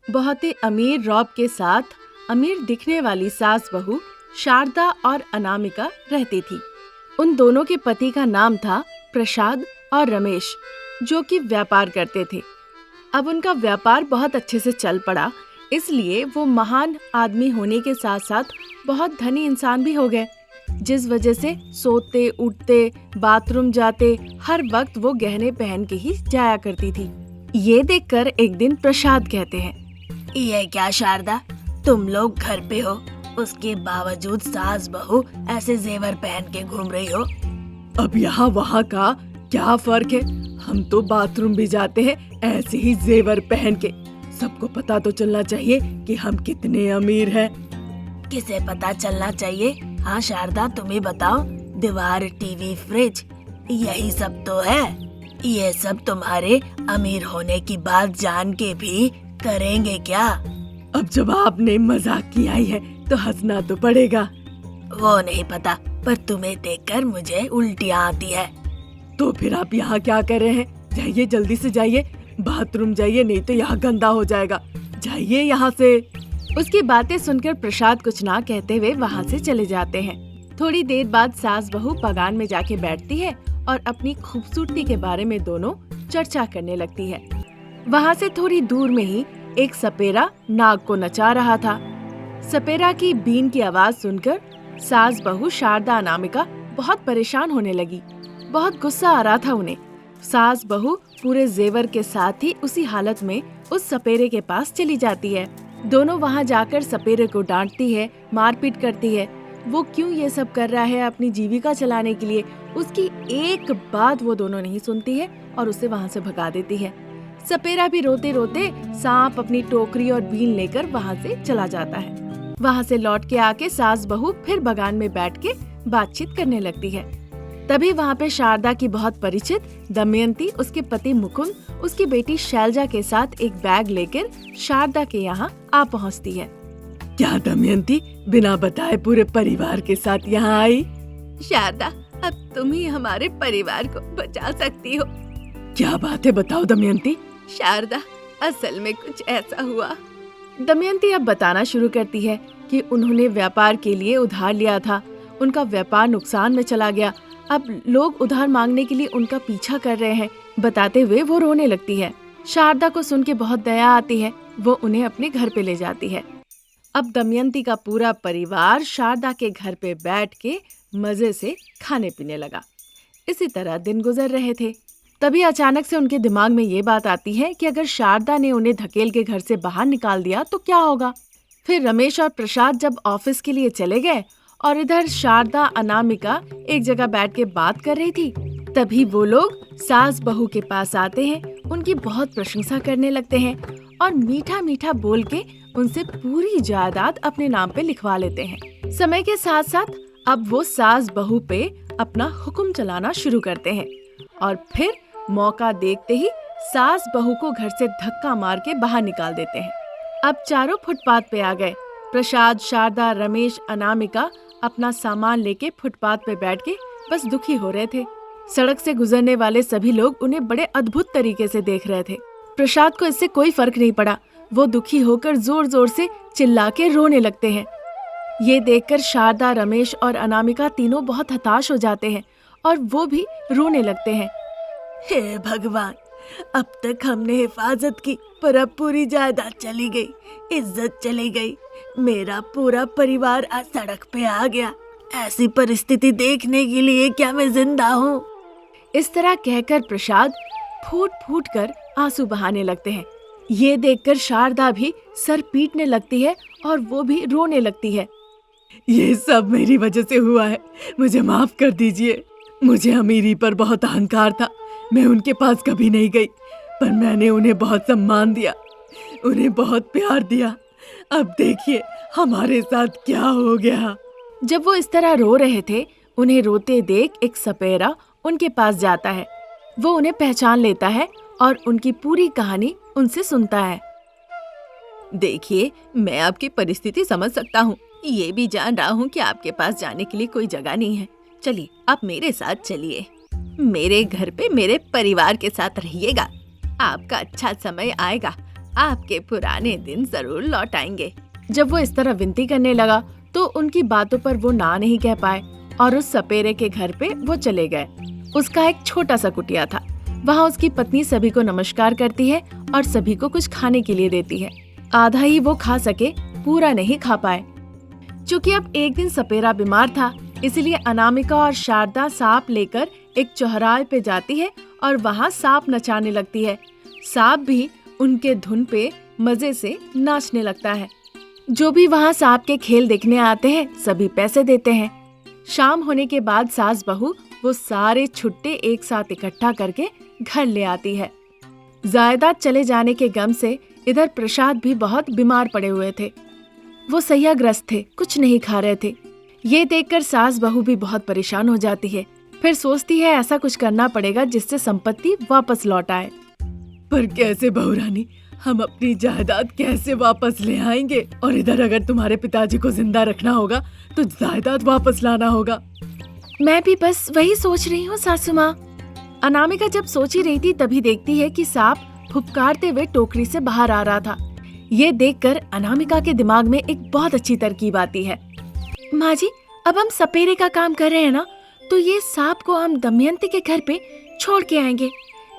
बहुत ही अमीर रॉब के साथ अमीर दिखने वाली सास बहू शारदा और अनामिका रहती थी। उन दोनों के पति का नाम था प्रसाद और रमेश, जो कि व्यापार करते थे। अब उनका व्यापार बहुत अच्छे से चल पड़ा, इसलिए वो महान आदमी होने के साथ साथ बहुत धनी इंसान भी हो गए, जिस वजह से सोते उठते बाथरूम जाते हर वक्त वो गहने पहन के ही जाया करती थी। ये देखकर एक दिन प्रसाद कहते हैं, ये क्या शारदा, तुम लोग घर पे हो, उसके बावजूद सास बहू ऐसे जेवर पहन के घूम रही हो। अब यहाँ वहाँ का क्या फर्क है, हम तो बाथरूम भी जाते हैं ऐसे ही जेवर पहन के। सबको पता तो चलना चाहिए कि हम कितने अमीर हैं। किसे पता चलना चाहिए? हाँ शारदा, तुम्हें बताओ, दीवार, टीवी, फ्रिज, यही सब तो है। ये सब तुम्हारे अमीर होने की बात जान के भी करेंगे क्या? अब जब आपने मजाक किया ही है तो हंसना तो पड़ेगा। वो नहीं पता, पर तुम्हें देखकर मुझे उल्टियाँ आती है। तो फिर आप यहाँ क्या कर रहे हैं? जाइए, जल्दी से जाइए, बाथरूम जाइए, नहीं तो यहाँ गंदा हो जाएगा। जाइए यहाँ से। उसकी बातें सुनकर प्रसाद कुछ ना कहते हुए वहाँ से चले जाते हैं। थोड़ी देर बाद सास बहू बगान में जाके बैठती है और अपनी खूबसूरती के बारे में दोनों चर्चा करने लगती है। वहाँ से थोड़ी दूर में ही एक सपेरा नाग को नचा रहा था। सपेरा की बीन की आवाज सुनकर सास बहू शारदा अनामिका बहुत परेशान होने लगी। बहुत गुस्सा आ रहा था उन्हें। सास बहू पूरे जेवर के साथ ही उसी हालत में उस सपेरे के पास चली जाती है। दोनों वहाँ जाकर सपेरे को डांटती है, मारपीट करती है। वो क्यों ये सब कर रहा है अपनी जीविका चलाने के लिए। उसकी एक बात वो दोनों नहीं सुनती है और उसे वहाँ से भगा देती है। सपेरा भी रोते रोते सांप अपनी टोकरी और बीन लेकर वहाँ से चला जाता है। वहाँ से लौट के आके सास बहू फिर बगान में बैठ के बातचीत करने लगती है। तभी वहाँ पे शारदा की बहुत परिचित दमयंती उसके पति मुकुंद, उसकी बेटी शैलजा के साथ एक बैग लेकर शारदा के यहाँ आ पहुँचती है। क्या दमयंती बिना बताए पूरे परिवार के साथ यहाँ आई? शारदा, अब तुम ही हमारे परिवार को बचा सकती हो। क्या बात है, बताओ दमयंती। शारदा, असल में कुछ ऐसा हुआ। दमयंती अब बताना शुरू करती है कि उन्होंने व्यापार के लिए उधार लिया था। उनका व्यापार नुकसान में चला गया। अब लोग उधार मांगने के लिए उनका पीछा कर रहे हैं। बताते हुए वो रोने लगती है। शारदा को सुन के बहुत दया आती है। वो उन्हें अपने घर पे ले जाती है। अब दमयंती का पूरा परिवार शारदा के घर पे बैठ के मजे से खाने पीने लगा। इसी तरह दिन गुजर रहे थे। तभी अचानक से उनके दिमाग में ये बात आती है कि अगर शारदा ने उन्हें धकेल के घर से बाहर निकाल दिया तो क्या होगा। फिर रमेश और प्रसाद जब ऑफिस के लिए चले गए और इधर शारदा अनामिका एक जगह बैठ के बात कर रही थी, तभी वो लोग सास बहू के पास आते हैं, उनकी बहुत प्रशंसा करने लगते हैं और मीठा मीठा बोल के उनसे पूरी जायदाद अपने नाम पे लिखवा लेते हैं। समय के साथ साथ अब वो सास बहू पे अपना हुक्म चलाना शुरू करते हैं और फिर मौका देखते ही सास बहू को घर से धक्का मार के बाहर निकाल देते हैं। अब चारों फुटपाथ पे आ गए। प्रसाद, शारदा, रमेश, अनामिका अपना सामान लेके फुटपाथ पे बैठ के बस दुखी हो रहे थे। सड़क से गुजरने वाले सभी लोग उन्हें बड़े अद्भुत तरीके से देख रहे थे। प्रसाद को इससे कोई फर्क नहीं पड़ा। वो दुखी होकर जोर जोर से चिल्ला के रोने लगते हैं। ये देखकर शारदा, रमेश और अनामिका तीनों बहुत हताश हो जाते हैं और वो भी रोने लगते हैं। हे भगवान, अब तक हमने हिफाजत की, पर अब पूरी जायदाद चली गई, इज्जत चली गई, मेरा पूरा परिवार आज सड़क पे आ गया। ऐसी परिस्थिति देखने के लिए क्या मैं जिंदा हूँ? इस तरह कहकर प्रसाद फूट फूट कर आंसू बहाने लगते हैं। ये देखकर शारदा भी सर पीटने लगती है और वो भी रोने लगती है। ये सब मेरी वजह से हुआ है, मुझे माफ कर दीजिए। मुझे अमीरी पर बहुत अहंकार था। मैं उनके पास कभी नहीं गई, पर मैंने उन्हें बहुत सम्मान दिया, उन्हें बहुत प्यार दिया। अब देखिए हमारे साथ क्या हो गया। जब वो इस तरह रो रहे थे, उन्हें रोते देख एक सपेरा उनके पास जाता है। वो उन्हें पहचान लेता है और उनकी पूरी कहानी उनसे सुनता है। देखिए, मैं आपकी परिस्थिति समझ सकता हूँ। ये भी जान रहा हूँ कि आपके पास जाने के लिए कोई जगह नहीं है। चलिए, आप मेरे साथ चलिए। मेरे घर पे मेरे परिवार के साथ रहिएगा। आपका अच्छा समय आएगा। आपके पुराने दिन जरूर लौट आएंगे। जब वो इस तरह विनती करने लगा तो उनकी बातों पर वो ना नहीं कह पाए और उस सपेरे के घर पे वो चले गए। उसका एक छोटा सा कुटिया था। वहाँ उसकी पत्नी सभी को नमस्कार करती है और सभी को कुछ खाने के लिए देती है। आधा ही वो खा सके, पूरा नहीं खा पाए। चूँकि अब एक दिन सपेरा बीमार था, इसलिए अनामिका और शारदा सांप लेकर एक चौराहे पे जाती है और वहाँ सांप नचाने लगती है। सांप भी उनके धुन पे मजे से नाचने लगता है। जो भी वहाँ सांप के खेल देखने आते हैं सभी पैसे देते हैं। शाम होने के बाद सास बहू वो सारे छुट्टे एक साथ इकट्ठा करके घर ले आती है। जायदाद चले जाने के गम से इधर प्रसाद भी बहुत बीमार पड़े हुए थे। वो सैयाग्रस्त थे, कुछ नहीं खा रहे थे। ये देखकर सास बहू भी बहुत परेशान हो जाती है। फिर सोचती है ऐसा कुछ करना पड़ेगा जिससे संपत्ति वापस लौट आए। पर कैसे बहू रानी, हम अपनी जायदाद कैसे वापस ले आएंगे? और इधर अगर तुम्हारे पिताजी को जिंदा रखना होगा तो जायदाद वापस लाना होगा। मैं भी बस वही सोच रही हूँ सासू माँ। अनामिका जब सोच ही रही थी तभी देखती है कि सांप फुफकारते हुए टोकरी से बाहर आ रहा था। ये देखकर अनामिका के दिमाग में एक बहुत अच्छी तरकीब आती है। माँ जी, अब हम सपेरे का काम कर रहे हैं ना, तो ये सांप को हम दमयंती के घर पे छोड़ के आएंगे।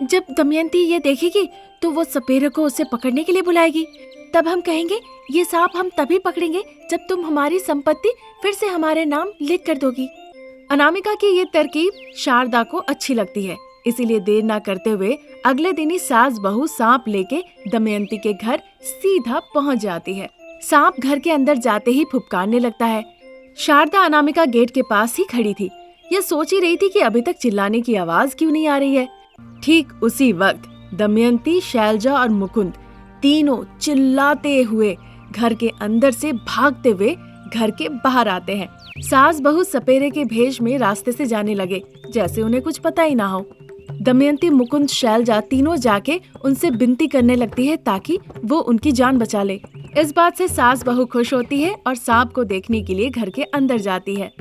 जब दमयंती ये देखेगी तो वो सपेरे को उसे पकड़ने के लिए बुलाएगी। तब हम कहेंगे ये सांप हम तभी पकड़ेंगे जब तुम हमारी संपत्ति फिर से हमारे नाम लिख कर दोगी। अनामिका की ये तरकीब शारदा को अच्छी लगती है, इसीलिए देर ना करते हुए अगले दिन ही सास बहू सांप लेके दमयंती के घर सीधा पहुंच जाती है। सांप घर के अंदर जाते ही फुफकारने लगता है। शारदा अनामिका गेट के पास ही खड़ी थी। यह सोच ही रही थी कि अभी तक चिल्लाने की आवाज क्यों नहीं आ रही है। ठीक उसी वक्त दमयंती, शैलजा और मुकुंद तीनों चिल्लाते हुए घर के अंदर से भागते हुए घर के बाहर आते हैं। सास बहू सपेरे के भेष में रास्ते से जाने लगे जैसे उन्हें कुछ पता ही ना हो। दमयंती, मुकुंद, शैलजा तीनों जाके उनसे विनती करने लगती है ताकि वो उनकी जान बचा ले। इस बात से सास बहू खुश होती है और सांप को देखने के लिए घर के अंदर जाती है।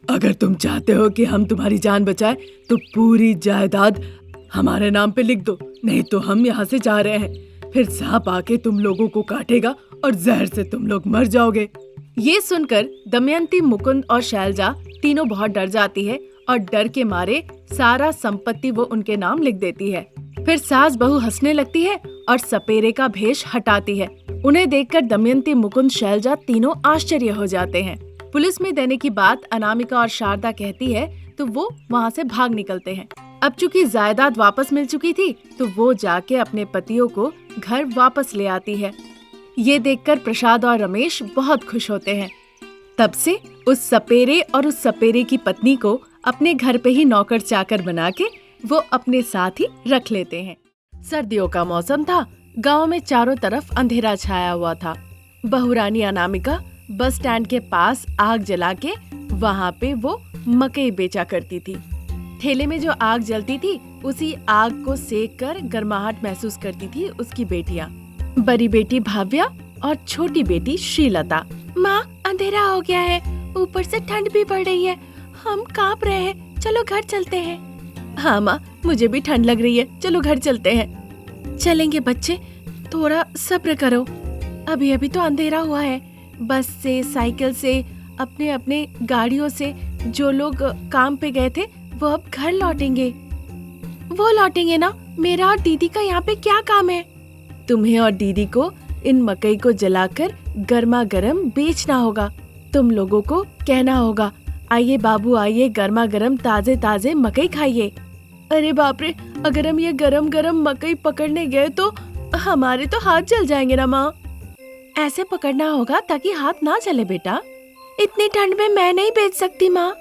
अगर तुम चाहते हो कि हम तुम्हारी जान बचाएं तो पूरी जायदाद हमारे नाम पे लिख दो, नहीं तो हम यहाँ से जा रहे हैं। फिर सांप आके तुम लोगों को काटेगा और जहर से तुम लोग मर जाओगे। ये सुनकर दमयंती, मुकुंद और शैलजा तीनों बहुत डर जाती है और डर के मारे सारा संपत्ति वो उनके नाम लिख देती है। फिर सास बहू हंसने लगती है और सपेरे का भेष हटाती है। उन्हें देखकर दमयंती, मुकुंद, शैलजा तीनों आश्चर्य हो जाते हैं। पुलिस में देने की बात अनामिका और शारदा कहती है तो वो वहाँ से भाग निकलते हैं। अब चूंकि जायदाद वापस मिल चुकी थी तो वो जाके अपने पतियों को घर वापस ले आती है। ये देखकर प्रसाद और रमेश बहुत खुश होते हैं। तब से उस सपेरे और उस सपेरे की पत्नी को अपने घर पे ही नौकर चाकर बना के वो अपने साथ ही रख लेते हैं। सर्दियों का मौसम था। गांव में चारों तरफ अंधेरा छाया हुआ था। बहुरानी अनामिका बस स्टैंड के पास आग जला के वहाँ पे वो मकई बेचा करती थी। ठेले में जो आग जलती थी उसी आग को सेक कर गर्माहट महसूस करती थी उसकी बेटियाँ, बड़ी बेटी भाव्या और छोटी बेटी श्रीलता। माँ, अंधेरा हो गया है, ऊपर से ठंड भी पड़ रही है, हम कांप रहे हैं, चलो घर चलते हैं। हाँ माँ, मुझे भी ठंड लग रही है, चलो घर चलते हैं। चलेंगे बच्चे, थोड़ा सब्र करो, अभी अभी तो अंधेरा हुआ है। बस से, साइकिल से, अपने अपने गाड़ियों से जो लोग काम पे गए थे वो अब घर लौटेंगे। वो लौटेंगे ना, मेरा और दीदी का यहाँ पे क्या काम है? तुम्हें और दीदी को इन मकई को जलाकर गर्मा गर्म बेचना होगा। तुम लोगों को कहना होगा, आइए बाबू आइए, गर्मा गर्म ताजे ताजे मकई खाइए। अरे बाप रे, अगर हम ये गरम गरम मकई पकड़ने गए तो हमारे तो हाथ जल जाएंगे ना माँ। ऐसे पकड़ना होगा ताकि हाथ ना जले बेटा। इतनी ठंड में मैं नहीं बेच सकती माँ।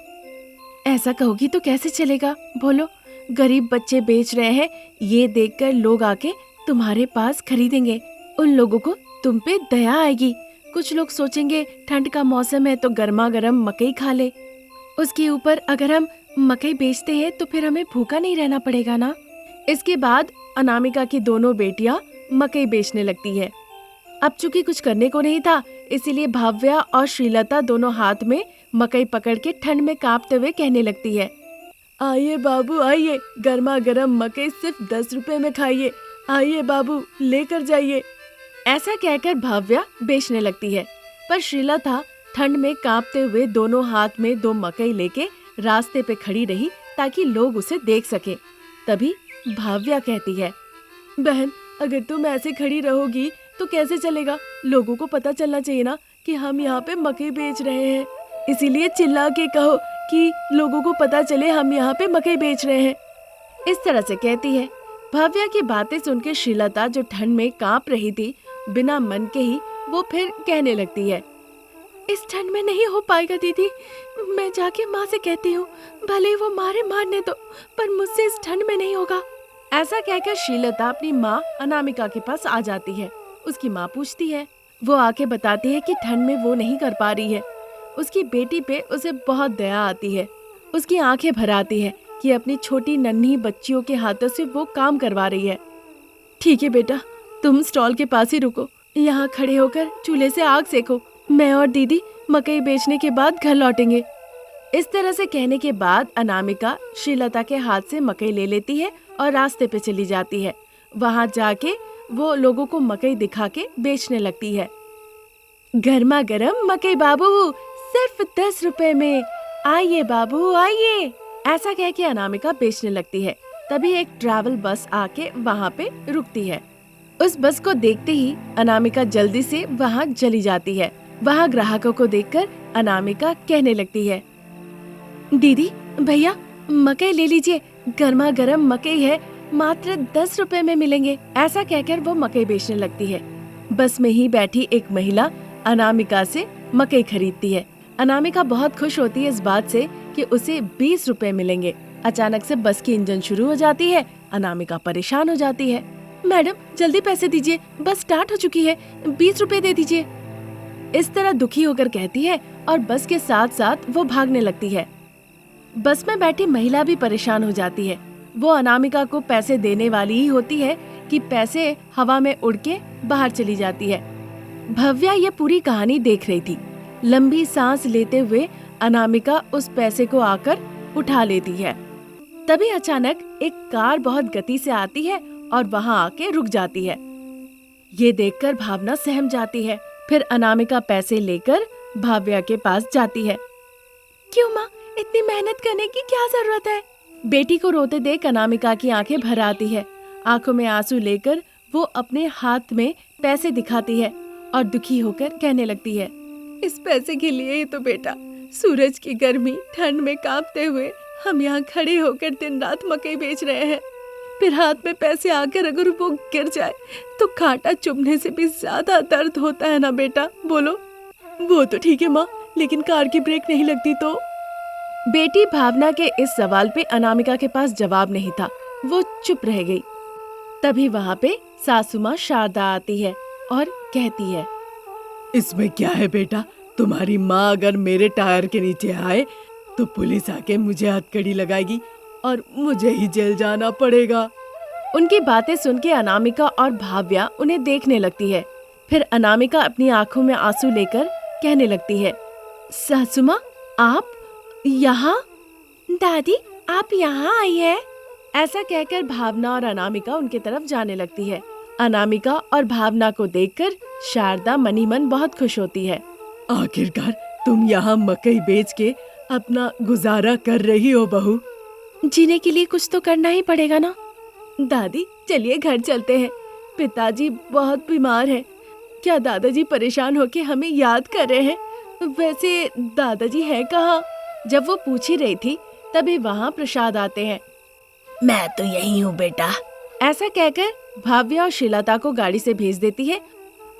ऐसा कहोगी तो कैसे चलेगा, बोलो। गरीब बच्चे बेच रहे हैं, ये देखकर लोग आके तुम्हारे पास खरीदेंगे। उन लोगों को तुम पे दया आएगी। कुछ लोग सोचेंगे ठंड का मौसम है तो गर्मा गर्म मकई खा ले। उसके ऊपर अगर हम मकई बेचते हैं तो फिर हमें भूखा नहीं रहना पड़ेगा ना। इसके बाद अनामिका की दोनों बेटियां मकई बेचने लगती है। अब चूंकि कुछ करने को नहीं था, इसीलिए भाव्या और श्रीलता दोनों हाथ में मकई पकड़ के ठंड में कांपते हुए कहने लगती है, आइए बाबू आइए, गर्मा गर्म मकई सिर्फ 10 रुपए में खाइए। आइए बाबू, लेकर जाइए। ऐसा कहकर भव्या बेचने लगती है। पर श्रीलता ठंड में कांपते हुए दोनों हाथ में 2 मकई लेके रास्ते पे खड़ी रही ताकि लोग उसे देख सके। तभी भव्या कहती है, बहन अगर तुम ऐसे खड़ी रहोगी तो कैसे चलेगा? लोगों को पता चलना चाहिए ना कि हम यहाँ पे मकई बेच रहे हैं। इसीलिए चिल्ला के कहो कि लोगों को पता चले हम यहाँ पे मकई बेच रहे हैं। इस तरह से कहती है। भव्या की बातें सुनकर श्रीलता जो ठंड में कांप रही थी, बिना मन के ही वो फिर कहने लगती है, इस ठंड में नहीं हो पाएगा दीदी, मैं जाके माँ से कहती हूँ, भले ही वो मारने दो, पर मुझसे इस ठंड में नहीं होगा। ऐसा कहकर श्रीलता अपनी माँ अनामिका के पास आ जाती है। उसकी माँ पूछती है, वो आके बताती है कि ठंड में वो नहीं कर पा रही है। उसकी बेटी पे उसे बहुत दया आती है। उसकी आंखें भर आती है कि अपनी छोटी नन्ही बच्चियों के हाथों से वो काम करवा रही है। ठीक है बेटा, तुम स्टॉल के पास ही रुको, यहाँ खड़े होकर चूल्हे से आग सेको, मैं और दीदी मकई बेचने के बाद घर लौटेंगे। इस तरह से कहने के बाद अनामिका श्रीलता के हाथ से मकई ले लेती है और रास्ते पे चली जाती है। वहाँ जाके वो लोगों को मकई दिखा के बेचने लगती है। गर्मा गर्म मकई बाबू, सिर्फ 10 रुपए में, आइए बाबू आइए। ऐसा कह के अनामिका बेचने लगती है। तभी एक ट्रैवल बस आके वहाँ पे रुकती है। उस बस को देखते ही अनामिका जल्दी से वहाँ चली जाती है। वहाँ ग्राहकों को देखकर अनामिका कहने लगती है, दीदी भैया मकई ले लीजिए, गर्मा गर्म मकई है, मात्र 10 रुपए में मिलेंगे। ऐसा कहकर वो मकई बेचने लगती है। बस में ही बैठी एक महिला अनामिका से मकई खरीदती है। अनामिका बहुत खुश होती है इस बात से कि उसे 20 रुपए मिलेंगे। अचानक से बस की इंजन शुरू हो जाती है। अनामिका परेशान हो जाती है, मैडम जल्दी पैसे दीजिए, बस स्टार्ट हो चुकी है, 20 रुपए दे दीजिए। इस तरह दुखी होकर कहती है और बस के साथ साथ वो भागने लगती है। बस में बैठी महिला भी परेशान हो जाती है। वो अनामिका को पैसे देने वाली ही होती है कि पैसे हवा में उड़ के बाहर चली जाती है। भव्या ये पूरी कहानी देख रही थी। लंबी सांस लेते हुए अनामिका उस पैसे को आकर उठा लेती है। तभी अचानक एक कार बहुत गति से आती है और वहाँ आके रुक जाती है। ये देखकर भावना सहम जाती है। फिर अनामिका पैसे लेकर भव्या के पास जाती है। क्यों माँ, इतनी मेहनत करने की क्या जरूरत है? बेटी को रोते देख अनामिका की आंखें भर आती है। आंखों में आंसू लेकर वो अपने हाथ में पैसे दिखाती है और दुखी होकर कहने लगती है, इस पैसे के लिए ही तो बेटा सूरज की गर्मी ठंड में कांपते हुए हम यहाँ खड़े होकर दिन रात मकई बेच रहे हैं। फिर हाथ में पैसे आकर अगर वो गिर जाए तो कांटा चुभने से भी ज्यादा दर्द होता है ना बेटा, बोलो। वो तो ठीक है माँ, लेकिन कार की ब्रेक नहीं लगती तो? बेटी भावना के इस सवाल पे अनामिका के पास जवाब नहीं था। वो चुप रह गई। तभी वहाँ पे सासू माँ शारदा आती है और कहती है, इसमें क्या है बेटा, तुम्हारी माँ अगर मेरे टायर के नीचे आए तो पुलिस आके मुझे हथकड़ी लगाएगी और मुझे ही जेल जाना पड़ेगा। उनकी बातें सुन के अनामिका और भाव्या उन्हें देखने लगती है। फिर अनामिका अपनी आंखों में आंसू लेकर कहने लगती है, सासू माँ आप यहाँ? दादी आप यहाँ आई है? ऐसा कहकर भावना और अनामिका उनकी तरफ जाने लगती है। अनामिका और भावना को देखकर शारदा मनी मन बहुत खुश होती है। आखिरकार तुम यहाँ मकई बेच के अपना गुजारा कर रही हो बहू। जीने के लिए कुछ तो करना ही पड़ेगा ना। दादी चलिए घर चलते हैं, पिताजी बहुत बीमार हैं। क्या दादाजी परेशान होके हमें याद कर रहे हैं? वैसे दादाजी है कहाँ? जब वो पूछ ही रही थी तभी वहाँ प्रसाद आते हैं। मैं तो यही हूँ बेटा। ऐसा कहकर भाव्या और श्रीलता को गाड़ी से भेज देती है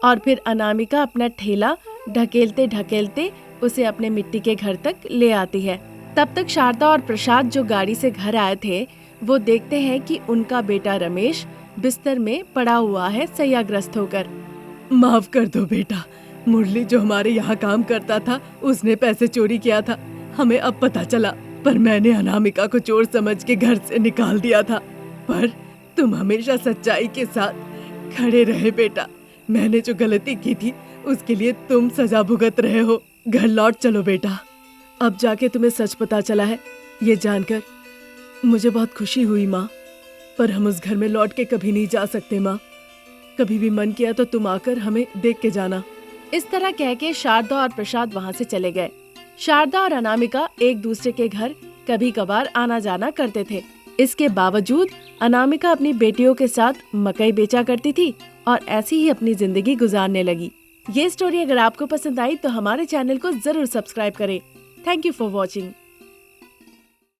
और फिर अनामिका अपना ठेला ढकेलते ढकेलते उसे अपने मिट्टी के घर तक ले आती है। तब तक शारदा और प्रसाद जो गाड़ी से घर आए थे वो देखते हैं कि उनका बेटा रमेश बिस्तर में पड़ा हुआ है सैयाग्रस्त होकर। माफ कर दो बेटा, मुरली जो हमारे यहाँ काम करता था उसने पैसे चोरी किया था। हमें अब पता चला, पर मैंने अनामिका को चोर समझ के घर से निकाल दिया था। पर तुम हमेशा सच्चाई के साथ खड़े रहे बेटा। मैंने जो गलती की थी उसके लिए तुम सजा भुगत रहे हो। घर लौट चलो बेटा। अब जाके तुम्हें सच पता चला है, ये जानकर मुझे बहुत खुशी हुई माँ, पर हम उस घर में लौट के कभी नहीं जा सकते माँ। कभी भी मन किया तो तुम आकर हमें देख के जाना। इस तरह कह के शारदा और प्रसाद वहाँ से चले गए। शारदा और अनामिका एक दूसरे के घर कभी कभार आना जाना करते थे। इसके बावजूद अनामिका अपनी बेटियों के साथ मकई बेचा करती थी और ऐसी ही अपनी जिंदगी गुजारने लगी। ये स्टोरी अगर आपको पसंद आई तो हमारे चैनल को जरूर सब्सक्राइब करें। Thank you for watching.